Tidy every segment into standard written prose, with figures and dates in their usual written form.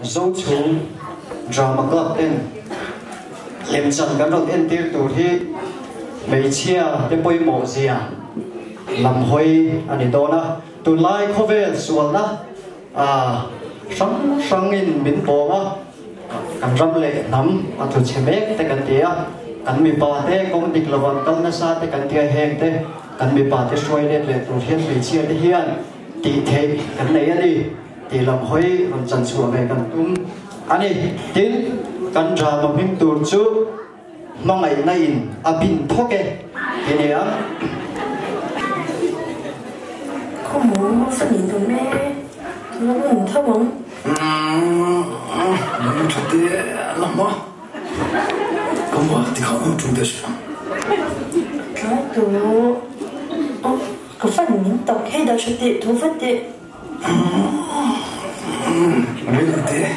dấu chúng drama club tên liềm trần cái rốt en tiêu tụ thì mấy chia cái bôi mộ gì à làm hơi anh đi đâu na tụ lại có về xuân na sáng in biến bộ á cần râm lệ nắm tụ chế mấy cái tia cần mi ba thế công địch là vận công na sa thế cần tia heng thế cần mi ba thế xoay lên lệ tụ thiên mấy chia thế hiền tỷ thế cần này đi tỷ làm hơi còn chân sủa về cần tung anh đi tin cần ra mà mình tụ chú mong ngày nay pin thóc cái này á không muốn phát hiện tụi mẹ nó có mình thóc không mình chụp đi làm mà không mà thì không chụp được sao cái tụi có phát hiện tộc hay đã chụp đi thu phát đi mấy lần thế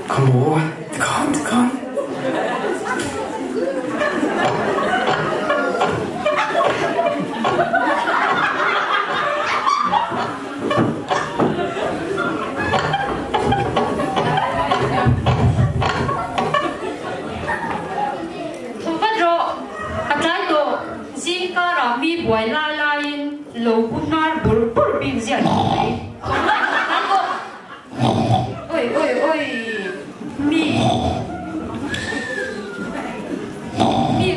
không muốn thì không quay lại lại lâu cũng nói bur bình gì vậy? Ôi mi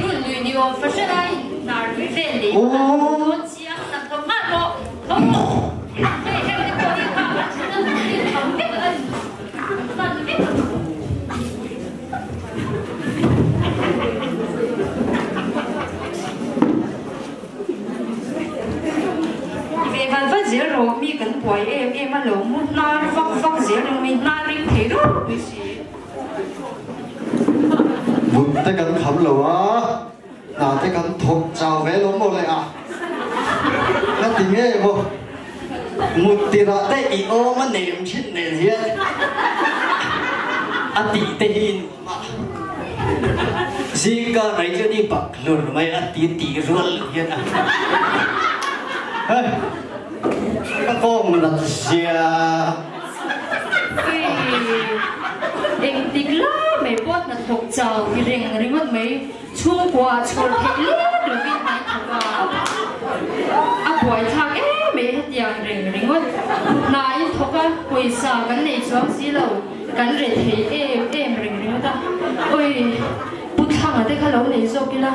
luôn lười nhiều phát sinh này nào lười về đi tôi chỉ ăn tập không ăn rồi không cái cái cái gì cả chỉ là không biết cái gì không biết bạn phải dễ rồi mi cần quay em mà lâu muốn na văng dễ rồi mi na đi thế đó cái gì muốn tới cần khẩm lâu á nào tới cần thuộc chào vé lắm một lại à nó tiếng nghe vô một tiền đó tới ý ô mà ném chết ném hiên tỷ tê hin gì cả này cho đi bạc luôn mày tỷ luôn hiên à các con là gì à? Em tính lắm mấy bớt là thuộc giàu thì rình mất mấy chua qua chua thấy lắm được cái này thuộc buổi thang mấy hết dạng rình mất nãy thuộc quỳ xa cái này xuống xí lầu cái rình thấy em rình mất ta ôi bút thang ở đây cái lẩu này rồi kia là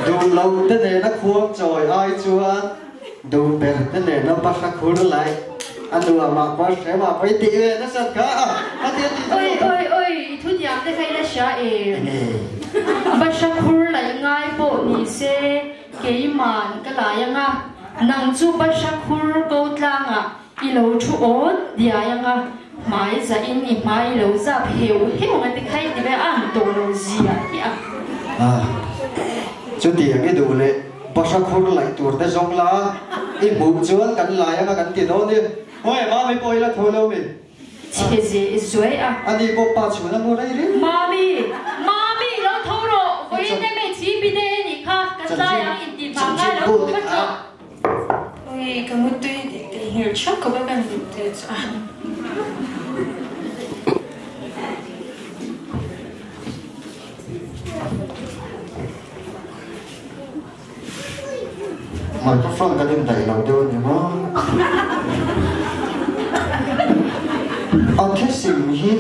dù lâu thế này nó khuôn rồi ai chưa dù bền thế này nó bắt ra khuôn lại anh đùa mà quá sẽ mà phải tị về nó sạch cả ôi thu giảm thế hay là sao bắt ra khuôn lại ngay bộ nhị xe cái màn cái lại nga nàng chú bắt ra khuôn câu lang à đi lâu chú ốt địa nga mai ra in mai lâu ra hiểu hiểu ngay thế hay thì bé ăn đồ lâu gì à chú tiền cái đồ lệ bắt sa khôn lại tuột tới giống lá ít bụng chuột cắn lại mà cắn tiền đó đi ôi má mấy coi là thôi đâu mình chế gì rồi à anh đi bốc ba chuột nó mua đây đi mami nó thôi rồi với em mấy chi bị đen đi cả cái tay anh in đi bằng ngay đâu có chắc ôi cái một tuy thì hiểu chắc có bao nhiêu thế chứ mà có phân cái đêm đầy đầu đơn thì nó thế xìm hi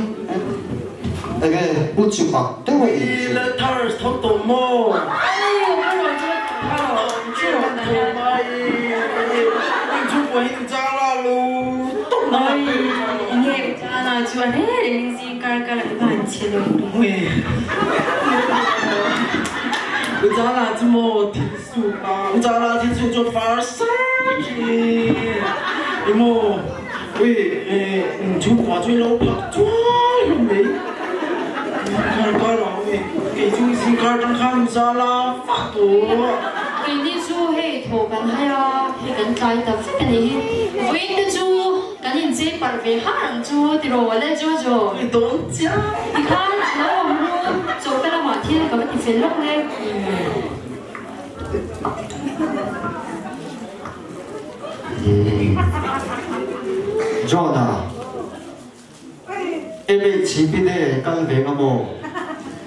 cái bút chụp bạc thế vậy là thar thâu tổ mô chụp qua hình ra là luôn ôi nghe cha là chuyện hết những gì cả lại bàn chế độ ôi bây giờ là chỉ một thiên số ba bây giờ là thiên số cho phát sinh em mô ôi chụp qua chơi lâu bạc chúa luôn đấy cái là cái chung sinh ca trong khám ra là phát tổ cái đi chú hệ thổ gần hay à hệ gần trái tập cái này với cái chú cái nhìn dễ bảo vệ hàng chú thì rồi lên chú rồi cái tốn cha thì khác nó không luôn rồi cái là mà thiên cái vấn đề phải lúc lên Jonah em bị chỉ biết để căn về mà mồ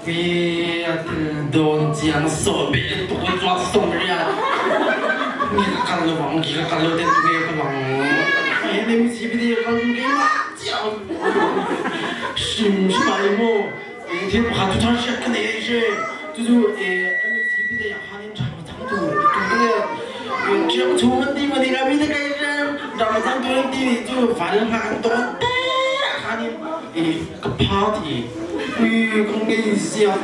vì đồn giang sổ bị tụi nó sổ ra mình căn lo vắng kia căn lo đến tụi cái vắng em chỉ biết để căn cái giang sim phải mồ thì họ tụi nó sẽ cái này chứ tụi em chỉ biết để hai anh chàng tụi mình chỉ chú mình đi mà đi làm gì cái ra làm thằng tụi đi tụi phải làm hàng tốt hai cái party con cái gì à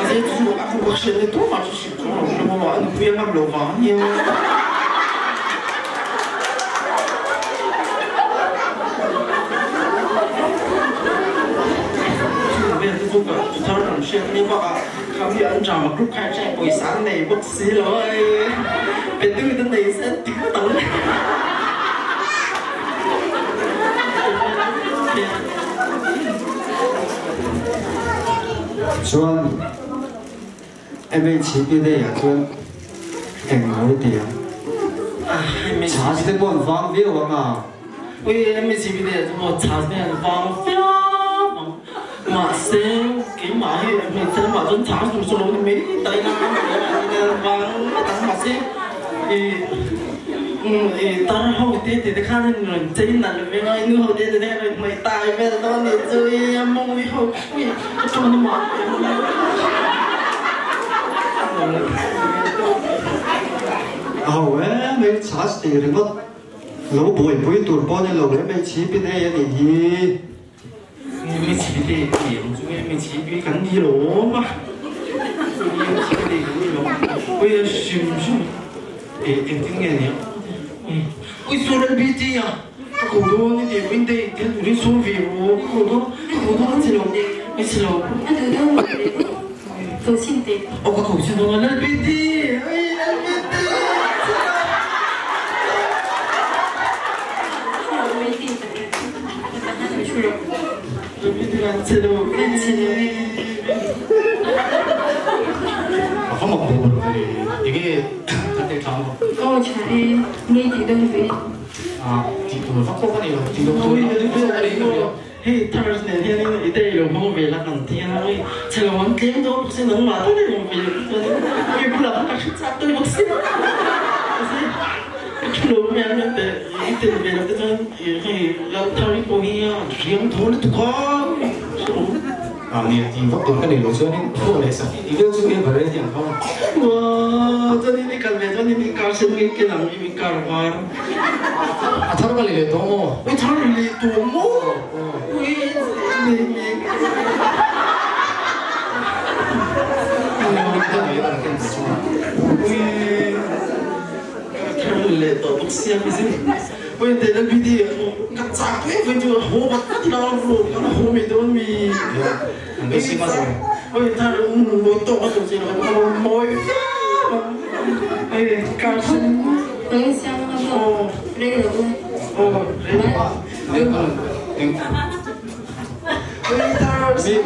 cái gì mà aku buat sendiri tu macam siapa orang mau buat tu yang belum faham ya bây giờ tôi có thằng làm chuyện như vậy kami anh chàng mà lúc khai trang buổi sáng này bốc xí rồi về tư tên này sẽ tiếng tận Chuan em bị chỉ biết để chuan hình nổi tiếng查是在官方表啊喂em bị chỉ biết để tôi查是在官方mà xem cái mà mình xem mà dân查số số nó mấy tay nào và tăng mà xem tao hậu tết thì khá là người chơi là về ngay nữa hậu tết thì là mày tài về là tao để chơi mong với hậu cho nó mà hậu ấy mấy查是để mất lỗ bụi tụt bao nhiêu lỗ ấy mấy chỉ biết đây là gì mình chỉ để điểm chúng mình chỉ biết cắn đi lỗ mà mình chỉ để cái lỗ bây giờ xem em tiếng nghe nhỉ ôi số lần bị gì à cô đó như thế bên đây cái tụi số vì cô đó chỉ lỗ chỉ lỗ anh từ đâu cầu xin tiền có cầu xin đâu lần bị gì không một buồn 이게 한테 다음 거 잘 nghe thì đơn vị thì tôi phát có cái điều thì tôi hey thằng này thì anh ấy đây là không về là cần thì anh ấy chỉ là muốn kiếm đó bác sĩ nóng mà tôi không về cái bữa là bác sĩ sát tôi bác sĩ cái đồ mà anh ấy để về là cái cái là thằng ấy có gì riêng thôi nó có thì phát có cái điều cho nên tôi lại sao thì điều chung cái vấn đề không wow cho nên cái về cho nên cái sinh cái làm cái cái vào thằng cái này tôi mua 왜 차를 내 또 뭐? 왜 차를 내또 복시하면서 왜 내가 비디오 갑자기 왜 저 호박 나오고 홈이 돈미 안 심하죠 왜 다른 뭐또 어떤 지나 뭐 에 가슴 tới sang nó đây là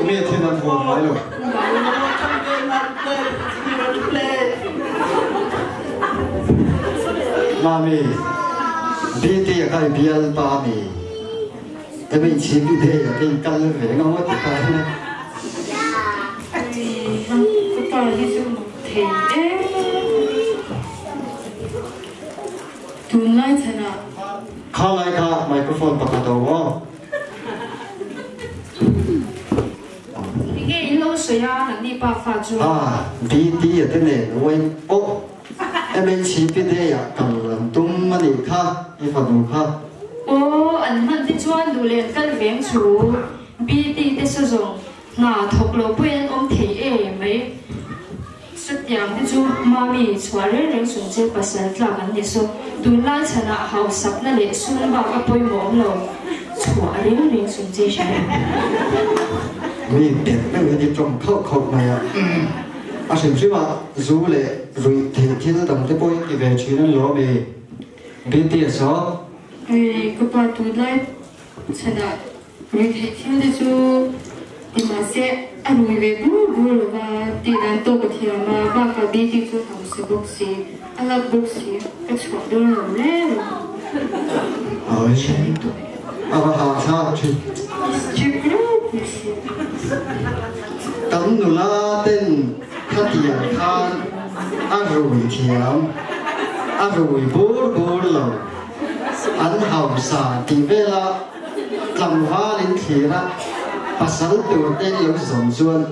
Mẹ thiên an buồn phải rồi. Mami, đi thì cái bial ba mi, cái mình chỉ biết thế là cái căn về ngon quá thì cái này. cái tòa đi xuống thì đấy tụi nói thế nào Khá lại cả microphone bật đầu không? cái lâu rồi à là đi bà phá chú đi ở đây này rồi ô em mình chỉ biết thế à cần làm tung mà đi khá đi phật đủ khá ô anh hắn đi chuan đủ liền cái vén chú bị đi để sử dụng ngà thọc lỗ bên ông thấy mấy xuất yang đi chú mami xóa lên xuống chơi bà sẽ làm anh đi số tụi lai chả nà hậu sắp nà lệ xuống vào cái bôi mỏng lầu xóa lên xuống chơi sao mình đẹp mấy người đi trồng khâu này à xem chứ mà dù lệ rồi thì thiên đồng cái bôi thì về chuyện nó lỗ về biết tiền số vì cái bà tụi lai chả nà rồi thì thiên đi chú thì mà sẽ anh người về bố và đi làm tổ cái thì mà ba cái đi thì chú thằng sẽ bốc xí anh là bốc xí cái chỗ đó là lên ôi à bà hà sao chứ tấm nụ la tên khát tiền khan rồi thiam rồi bố lầu anh hậu xả thì về là làm hoa lên khí ra pasal tu tên lâu dòng xuân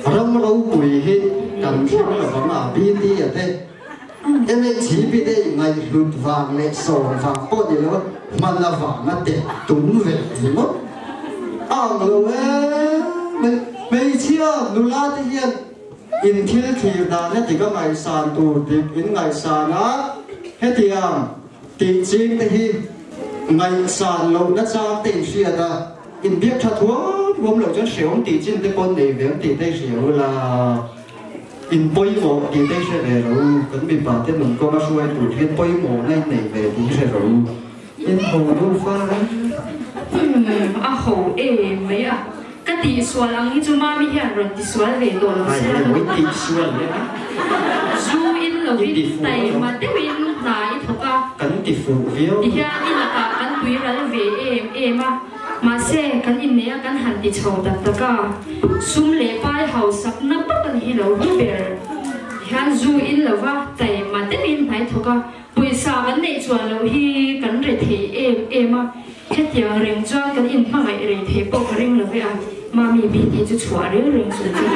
râm lâu bùi hít cần thiếu là có mà bi đi ở đây em ấy chỉ biết đây ngày lụt vàng lệ sầu vàng bột gì đó mà là vàng nó đẹp túng về gì mất rồi mấy chia nụ la thì hiện in thiên thì đàn hết thì có ngày sàn tù thì in ngày sàn á hết thì chính thì ngày sàn lâu nó ra tiền xuyên ta in biết thật thua gồm lâu cho sẹo thì chính cái con này về thì đây sẹo là in bôi mồ thì đây sẽ về rồi vẫn bị bảo thế mình có mà xuôi tụi thiên bôi mồ này về thì sẽ rồi in hồ đâu pha hồ mấy cái tỷ số là những chú mami hiện rồi tỷ số về đồ là sao là mấy tỷ số đấy dù in là cái tay mà tiếp in lại thôi cả cắn tỷ phụ phiếu thì hiện in là cả cắn túi là về em mà xe cắn in này cắn hẳn tỷ sầu đặt cả sum lệ bài hậu sắp nó bắt đầu hi lâu hi bể hiện dù in là va tay mà tiếp in lại thôi cả buổi sáng vấn đề chuẩn lâu hi cắn rệt thì em hết giờ rèn cho cái in mà ngày rèn thì bộ cái rèn là vậy à mà mình bị thì chú chua đấy rèn rồi chứ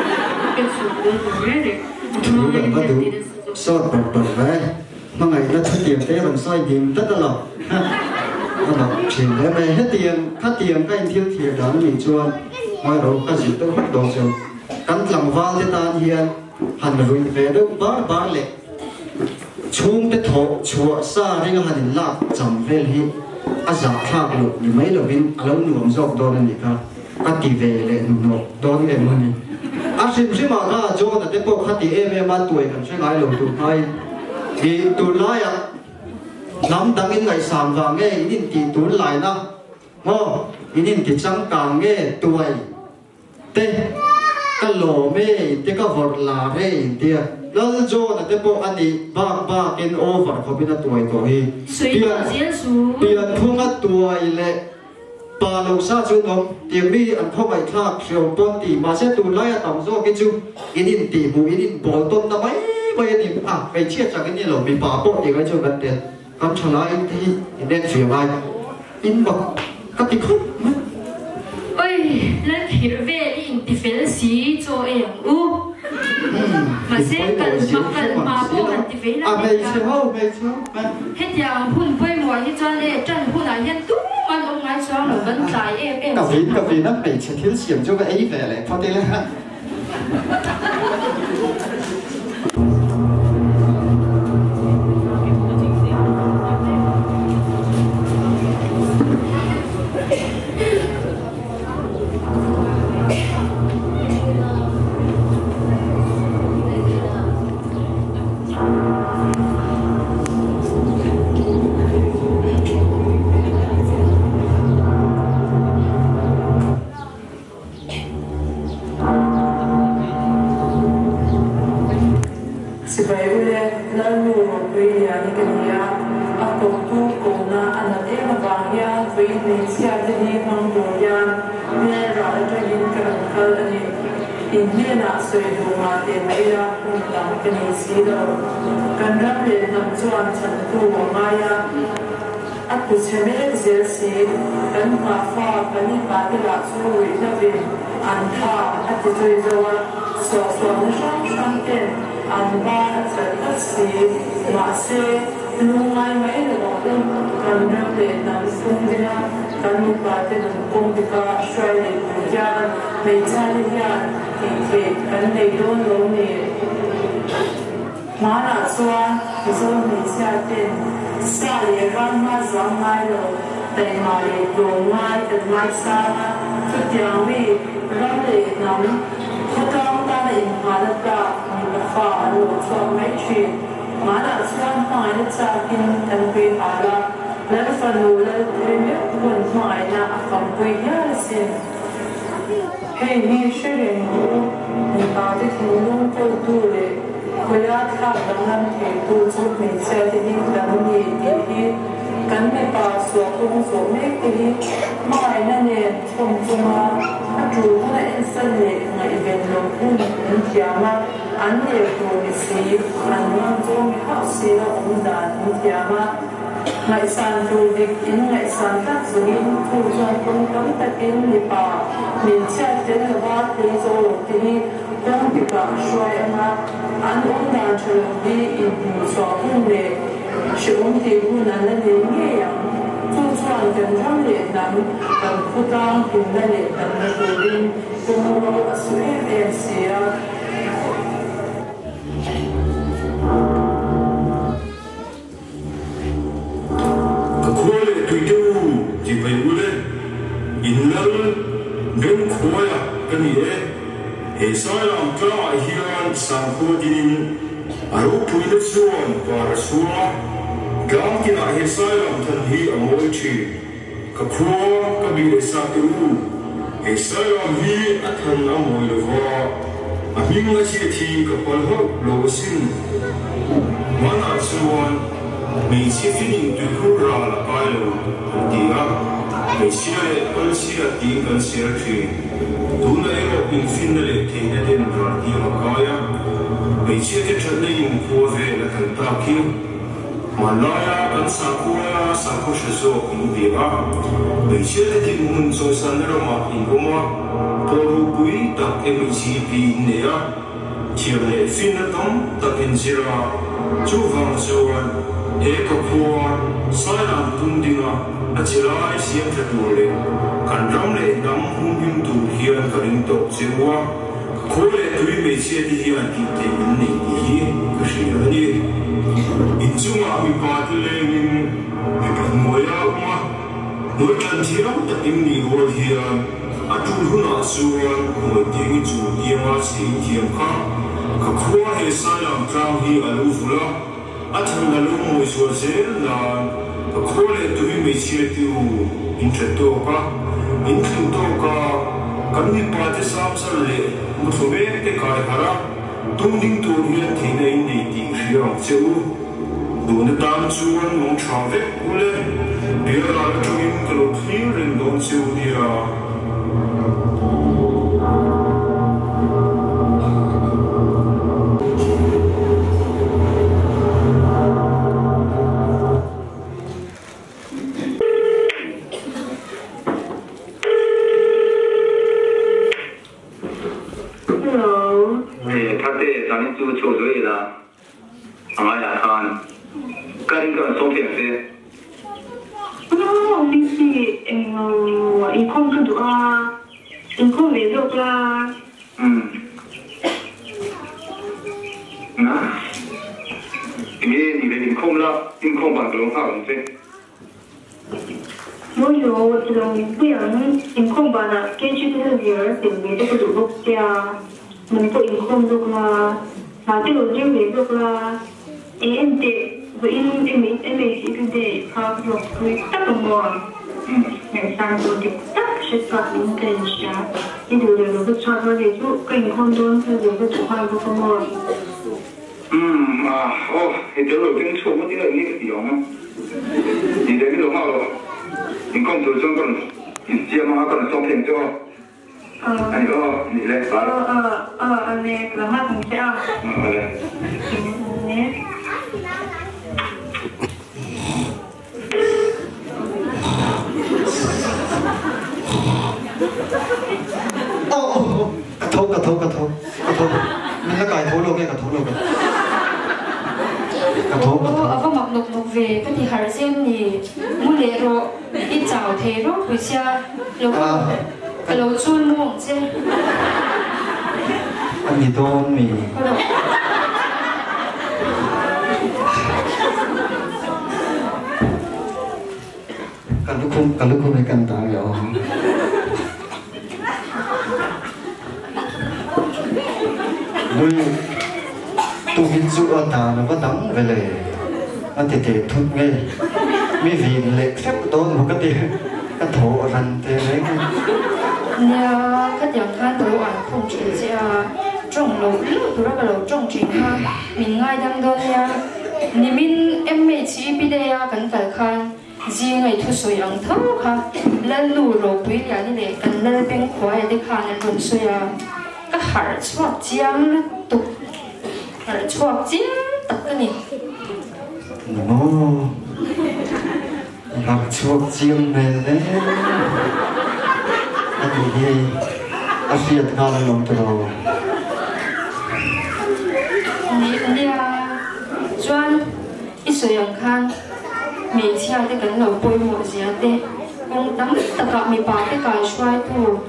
cái chua đấy đấy chú gần bắt đủ sốt bật đấy mà ngày nó thất tiền thế bằng soi tiền tất là nó chỉ để mày hết tiền các anh thiếu tiền đó mình chuan ngoài đó cái gì tôi bắt đầu rồi cắn lòng vào cho ta hiền hẳn rồi về đâu bá lệ chung cái thổ chùa xa riêng hẳn lạc chậm về hi giả khác luôn nhưng mấy lần bên lâu nuông dọc đó nên cả các tỷ về lệ nuông đó như em hơn đi xem mà ra cho là cái bộ khát tỷ em mà tuổi cần sẽ ngay lâu tụi hai thì tụi lại nắm đăng in ngày sáng và nghe in tỷ tụi lại na ngô in tỷ trắng càng nghe tuổi tê cái lỗ mê tê cái vật là mê tê lâu cho là cái bộ anh đi ba in over không biết là tuổi tuổi tiền thung at tuổi lệ bà lâu xa chú nông tiền bi anh không phải khác siêu bốn tỷ mà sẽ tụi lại tổng số cái chú in tỷ bù in bỏ tôm ta mấy thì phải chia cho cái như là bị bà bộ thì cái chú gần tiền không cho nó in thì nên phiền ai in bậc các tỷ khúc ôi lên thì về in thì phải là xí cho em mà sẽ cần mà bộ anh thì phải là về hết giờ hun quay mồi hết cho nên chân hun là hiện tú mà ông ngay cho nó vẫn dài em cà phê nó bị chỉ thiếu xiêm cho cái ấy về lại thôi đi lên suốt cũng suốt mấy cái mai nên nè không chung à chủ nó lại sinh lệ ngày về nó cũng thiệt mà anh này cũng xí anh mang chung học xí là ông già thiệt mà ngày sáng tu việc in ngày sáng tác dụng thu cho công cấm tất in đi bà mình chia tiền là ba thì rồi thì công việc cả xoay mà anh ông đang chơi đi in số không lệ sử dụng thì cũng là nên nghe à thu chọn cần trong lệ nắm cần phụ tăng thì là lệ nắm là đồ đi cũng suy em xí chỉ phải uống lên, in lăng, bên khói à, cái gì đấy, hệ sai làm cho hiền sang khô tin, áo phui đất xuân và xuân, gam kia là hệ sai làm thân hi ở mỗi chi, cái khóa cái bị để sang tiêu, hệ sai làm hi ở thân ở mỗi lô hoa, à mình là chỉ thì cái phần hậu lô xin, mà là xuân mình sẽ phi những thứ khô ra là cái lô đi á mình sẽ vẫn sẽ tìm cần sẽ thì đủ này là mình phi này thì để đến ra đi mà cái á mình sẽ cái chuyện này mình cố về là cần ta kêu mà nói á cần sáng cố sẽ số cũng đi á mình sẽ cái thì mình so sánh ra mà in cũng mà tôi quý tập em mình sẽ đi này á chiều này phi nó tóm tập in ra chú vàng rồi eka khua sai làm tung đi ngà chỉ là xiêm thật đủ lệ cần rắm lệ đắm hung him tu hiền cả linh tộc chế hoa khối lệ tùy mấy xe đi hiền thì thế mình này đi cái gì đó đi in chung à mình ba thì lệ mình cần mua ya mà nói cần chỉ là tất im đi hoa hiền à tu hôn à xuân người tiếng chủ hiền à xin hiền khác cái khối hệ sai làm trang hi à lu phù la anh là lúc mới xuống xe là có lẽ tụi mình sẽ tiêu intro cả cần đi bắt cái sắm sẵn lệ một số bé cái cái hara tung đinh tụi hiện thì này đi tìm hiểu chứ đồ nó tam chuan mong chọn vết cũ lên bây giờ là tụi mình cái lối đi lên đông siêu đi à做对的，俺俩看，跟个送片子。哦，你是我一空看到啊，一空没做啦。那，你的空了，空把东好东西。我这种不想空把那，根据这个女儿准备这个主播家，mình có in không được là cái đồ riêng về được là em để với em chỉ để học được với tất cả mọi ngày sáng rồi thì tất sẽ có những cái gì thì điều đó nó cho nó để giúp cái in không đơn thì để cái chủ quan của con mọi thì chỗ đầu tiên số một tí là những cái gì không thì để cái đồ nào rồi in không rồi xong còn in chia mà còn xong tiền cho anh có gì đấy anh này là hát không sẽ cà thâu mình là cài thâu luôn nghe cà thâu ở cái mặt lục về cái thì hải xem thì muốn lệ rồi ít chảo thế rồi bây giờ lục cái lỗ chun muỗng chứ anh đi đâu mình kalau aku mereka tahu ya om. Lui tu hinzu ata nó có đắng về lệ, anh thì thut ngay, mi vì lệ phép đó một cái thổ rắn thế đấy. Nhà cái tiếng hát đồ ăn không chỉ sẽ trồng lẩu, tôi đã cái lẩu trồng chính ha, mình ngay đang đó nha. Ni min em mấy chỉ bị đây à cần phải khan, gì ngày thu soi ang thâu kha lần lù rồi quý nhà đi này cần lần bên khóa để khá nên luôn soi à các hạt chuột chiang tục hạt chuột chín tất cái này hạt chuột chiang này đấy anh đi anh biết ngon lắm rồi đi Chuan ít soi ang khan mình chia để cần đầu bôi một gì đấy cũng đắm tất cả mình bảo tất cả xoay tu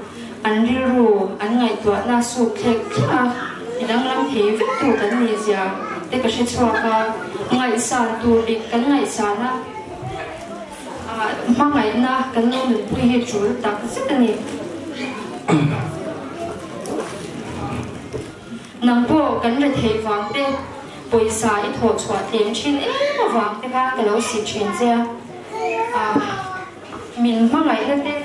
anh đi rồi anh ngày tuổi na sụp thiệt à thì đang làm thế việc tu cần gì gì à để cái sự cho cả ngày sáng tu đi cái ngày sáng á mà ngày na cái nó mình bôi hết chủ đặc sắc cái này nằm bộ cái này thấy vàng đấy bồi sa ít hồ chua tiền chín ít mà vàng thế cái lỗ xịt chuyện gì mình mang ngày lên đây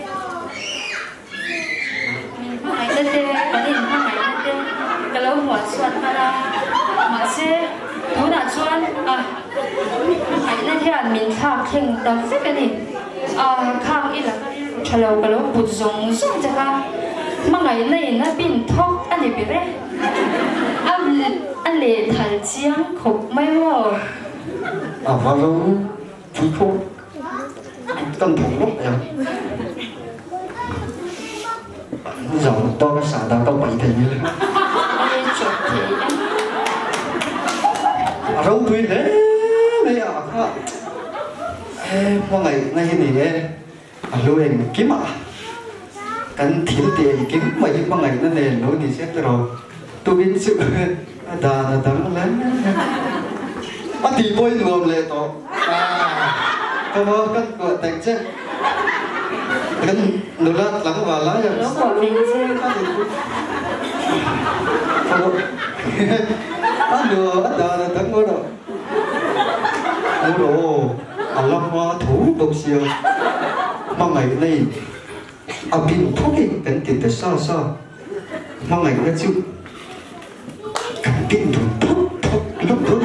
cái này mang ngày lên đây cái lỗ hoa xuân mà sẽ thú đã xuân ngày lên thế mình thao khen đặc sắc cái này khang ít là chờ lâu cái lỗ bút giống giống thế cái mang ngày này nó bình thóc anh ấy biết đấy anh lệ thành chiang khục mấy mò vào lúc chú thu tân thủ lúc này giờ to cái sản đang tao bảy thì như anh chụp thì râu tươi thế này em qua ngày này lưu hình kiếm cần thiếu tiền kiếm mấy qua ngày nó này lối đi xếp rồi tôi biết sự đà đắng lắm thì bôi luồng lệ to có cái của thành chứ cái nó lắng vào lá rồi nó của mình chứ ăn được ăn đà đắng quá rồi ôi đồ ăn lắm hoa thú độc siêu mà ngày này pin thuốc đi cần tiền để sao mà ngày nó chịu cần tiền thúc lắm thôi